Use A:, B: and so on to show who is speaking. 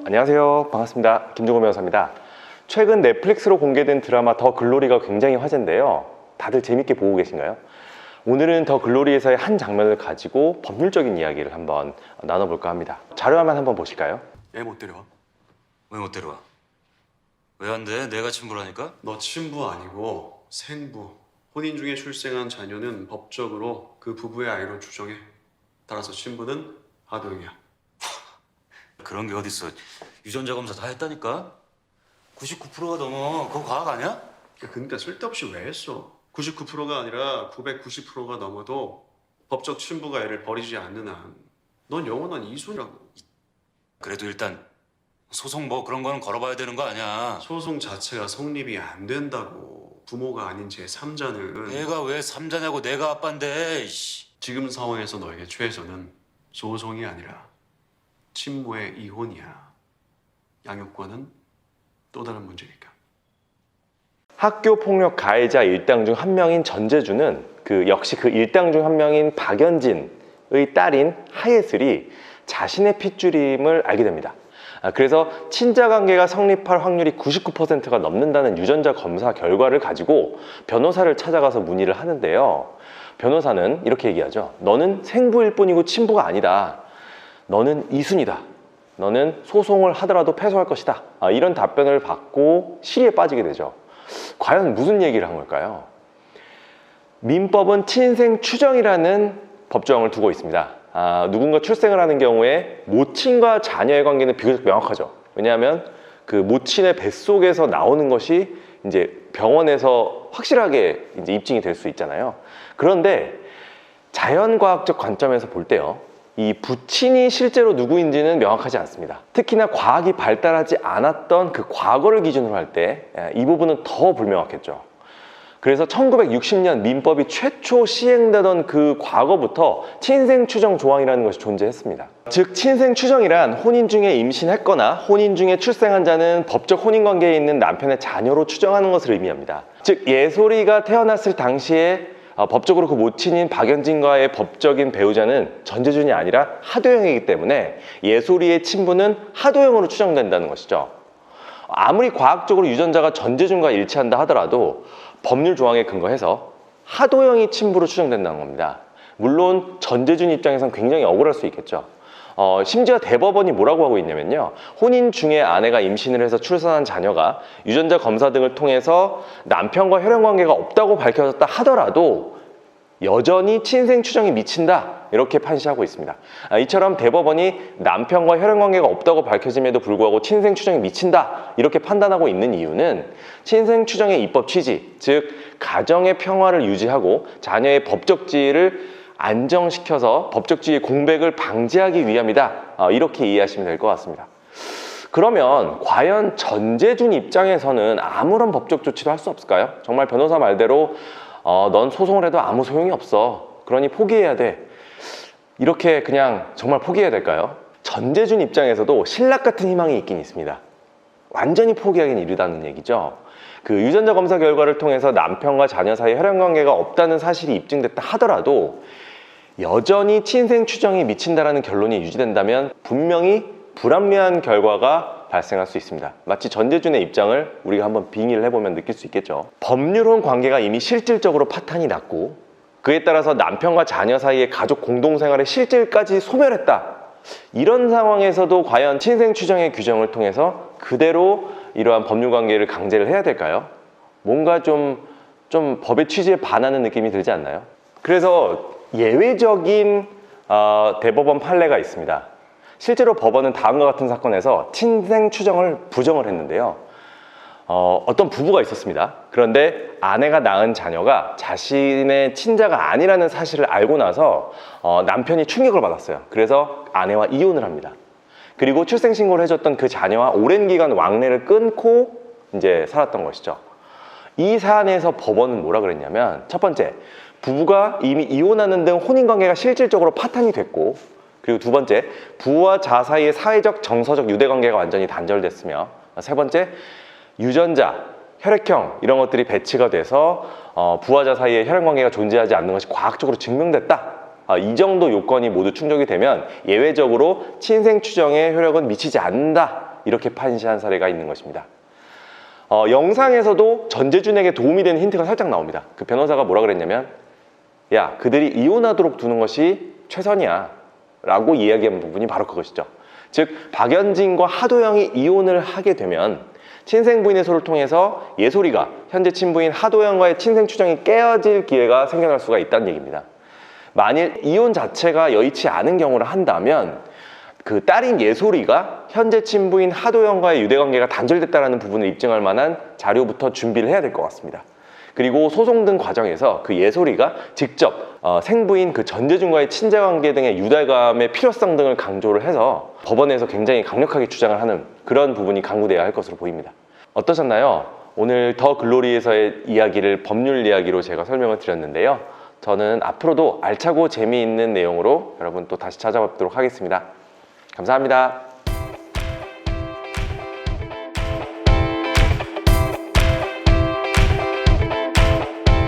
A: 안녕하세요. 반갑습니다. 김종호 변호사입니다. 최근 넷플릭스로 공개된 드라마 더 글로리가 굉장히 화제인데요. 다들 재밌게 보고 계신가요? 오늘은 더 글로리에서의 한 장면을 가지고 법률적인 이야기를 한번 나눠볼까 합니다. 자료화면 한번 보실까요?
B: 애 못 데려와.
C: 왜 못 데려와? 왜 안 돼? 내가 친부라니까?
B: 너 친부 아니고 생부. 혼인 중에 출생한 자녀는 법적으로 그 부부의 아이로 추정해. 따라서 친부는 하도영이야.
C: 그런 게 어딨어. 유전자 검사 다 했다니까? 99%가 넘어. 그거 과학 아니야?
B: 그러니까 쓸데없이 왜 했어? 99%가 아니라 990%가 넘어도 법적 친부가 애를 버리지 않는 한 넌 영원한 이손이라고.
C: 그래도 일단 소송 뭐 그런 거는 걸어봐야 되는 거 아니야.
B: 소송 자체가 성립이 안 된다고. 부모가 아닌 제3자는
C: 내가 왜 삼자냐고. 내가 아빠인데. 이씨.
B: 지금 상황에서 너에게 최선은 소송이 아니라 친모의 이혼이야. 양육권은 또 다른 문제니까.
A: 학교 폭력 가해자 일당 중 한 명인 전재주는 역시 그 일당 중 한 명인 박연진의 딸인 하예슬이 자신의 핏줄임을 알게 됩니다. 그래서 친자 관계가 성립할 확률이 99%가 넘는다는 유전자 검사 결과를 가지고 변호사를 찾아가서 문의를 하는데요. 변호사는 이렇게 얘기하죠. 너는 생부일 뿐이고 친부가 아니다. 너는 이순이다. 너는 소송을 하더라도 패소할 것이다. 이런 답변을 받고 시리에 빠지게 되죠. 과연 무슨 얘기를 한 걸까요? 민법은 친생 추정이라는 법조항을 두고 있습니다. 누군가 출생을 하는 경우에 모친과 자녀의 관계는 비교적 명확하죠. 왜냐하면 그 모친의 뱃속에서 나오는 것이 이제 병원에서 확실하게 이제 입증이 될 수 있잖아요. 그런데 자연과학적 관점에서 볼 때요, 이 부친이 실제로 누구인지는 명확하지 않습니다. 특히나 과학이 발달하지 않았던 그 과거를 기준으로 할 때 이 부분은 더 불명확했죠. 그래서 1960년 민법이 최초 시행되던 그 과거부터 친생추정 조항이라는 것이 존재했습니다. 즉 친생추정이란 혼인 중에 임신했거나 혼인 중에 출생한 자는 법적 혼인관계에 있는 남편의 자녀로 추정하는 것을 의미합니다. 즉 예솔이가 태어났을 당시에 법적으로 그 모친인 박연진과의 법적인 배우자는 전재준이 아니라 하도영이기 때문에 예솔이의 친부는 하도영으로 추정된다는 것이죠. 아무리 과학적으로 유전자가 전재준과 일치한다 하더라도 법률 조항에 근거해서 하도영이 친부로 추정된다는 겁니다. 물론 전재준 입장에선 굉장히 억울할 수 있겠죠. 심지어 대법원이 뭐라고 하고 있냐면요, 혼인 중에 아내가 임신을 해서 출산한 자녀가 유전자 검사 등을 통해서 남편과 혈연관계가 없다고 밝혀졌다 하더라도 여전히 친생 추정이 미친다, 이렇게 판시하고 있습니다. 이처럼 대법원이 남편과 혈연관계가 없다고 밝혀짐에도 불구하고 친생 추정이 미친다, 이렇게 판단하고 있는 이유는 친생 추정의 입법 취지, 즉 가정의 평화를 유지하고 자녀의 법적 지위를 안정시켜서 법적 지위의 공백을 방지하기 위함이다, 이렇게 이해하시면 될 것 같습니다. 그러면 과연 전재준 입장에서는 아무런 법적 조치도 할 수 없을까요? 정말 변호사 말대로 넌 소송을 해도 아무 소용이 없어, 그러니 포기해야 돼, 이렇게 그냥 정말 포기해야 될까요? 전재준 입장에서도 신락 같은 희망이 있긴 있습니다. 완전히 포기하기는 이르다는 얘기죠. 그 유전자 검사 결과를 통해서 남편과 자녀 사이에 혈연관계가 없다는 사실이 입증됐다 하더라도 여전히 친생 추정이 미친다라는 결론이 유지된다면 분명히 불합리한 결과가 발생할 수 있습니다. 마치 전재준의 입장을 우리가 한번 빙의를 해보면 느낄 수 있겠죠. 법률혼 관계가 이미 실질적으로 파탄이 났고 그에 따라서 남편과 자녀 사이의 가족 공동생활의 실질까지 소멸했다. 이런 상황에서도 과연 친생 추정의 규정을 통해서 그대로 이러한 법률 관계를 강제를 해야 될까요? 뭔가 좀 법의 취지에 반하는 느낌이 들지 않나요? 그래서 예외적인 대법원 판례가 있습니다. 실제로 법원은 다음과 같은 사건에서 친생 추정을 부정을 했는데요. 어떤 부부가 있었습니다. 그런데 아내가 낳은 자녀가 자신의 친자가 아니라는 사실을 알고 나서 남편이 충격을 받았어요. 그래서 아내와 이혼을 합니다. 그리고 출생신고를 해줬던 그 자녀와 오랜 기간 왕래를 끊고 이제 살았던 것이죠. 이 사안에서 법원은 뭐라 그랬냐면, 첫 번째, 부부가 이미 이혼하는 등 혼인관계가 실질적으로 파탄이 됐고, 그리고 두 번째, 부와 자 사이의 사회적 정서적 유대관계가 완전히 단절됐으며, 세 번째, 유전자, 혈액형 이런 것들이 배치가 돼서 부와 자 사이에 혈연관계가 존재하지 않는 것이 과학적으로 증명됐다. 이 정도 요건이 모두 충족이 되면 예외적으로 친생 추정의 효력은 미치지 않는다, 이렇게 판시한 사례가 있는 것입니다. 영상에서도 전재준에게 도움이 되는 힌트가 살짝 나옵니다. 그 변호사가 뭐라 그랬냐면, 야, 그들이 이혼하도록 두는 것이 최선이야 라고 이야기한 부분이 바로 그것이죠. 즉, 박연진과 하도영이 이혼을 하게 되면 친생 부인의 소를 통해서 예솔이가 현재 친부인 하도영과의 친생 추정이 깨어질 기회가 생겨날 수가 있다는 얘기입니다. 만일 이혼 자체가 여의치 않은 경우를 한다면 그 딸인 예솔이가 현재 친부인 하도영과의 유대관계가 단절됐다는 부분을 입증할 만한 자료부터 준비를 해야 될 것 같습니다. 그리고 소송 등 과정에서 그 예솔이가 직접 생부인 그 전재준과의 친자관계 등의 유달감의 필요성 등을 강조를 해서 법원에서 굉장히 강력하게 주장을 하는 그런 부분이 강구되어야 할 것으로 보입니다. 어떠셨나요? 오늘 더 글로리에서의 이야기를 법률 이야기로 제가 설명을 드렸는데요. 저는 앞으로도 알차고 재미있는 내용으로 여러분 또 다시 찾아뵙도록 하겠습니다. 감사합니다.